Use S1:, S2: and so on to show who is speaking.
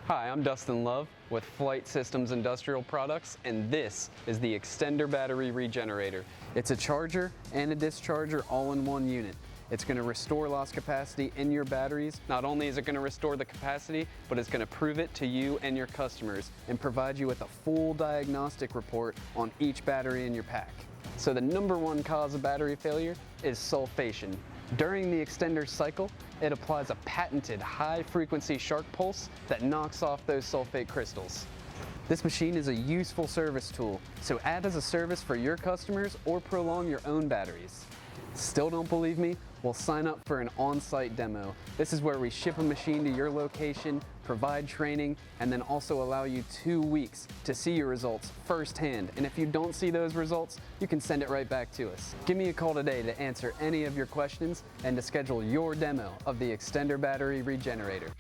S1: Hi, I'm Dustin Love with Flight Systems Industrial Products, and this is the Xtender Battery Regenerator. It's a charger and a discharger all in one unit. It's going to restore lost capacity in your batteries. Not only is it going to restore the capacity, but it's going to prove it to you and your customers and provide you with a full diagnostic report on each battery in your pack. So the number one cause of battery failure is sulfation. During the extender cycle, it applies a patented high-frequency shark pulse that knocks off those sulfate crystals. This machine is a useful service tool, so add as a service for your customers or prolong your own batteries. Still don't believe me? Well, sign up for an on-site demo. This is where we ship a machine to your location, provide training, and then also allow you 2 weeks to see your results firsthand. And if you don't see those results, you can send it right back to us. Give me a call today to answer any of your questions and to schedule your demo of the Xtender Battery Regenerator.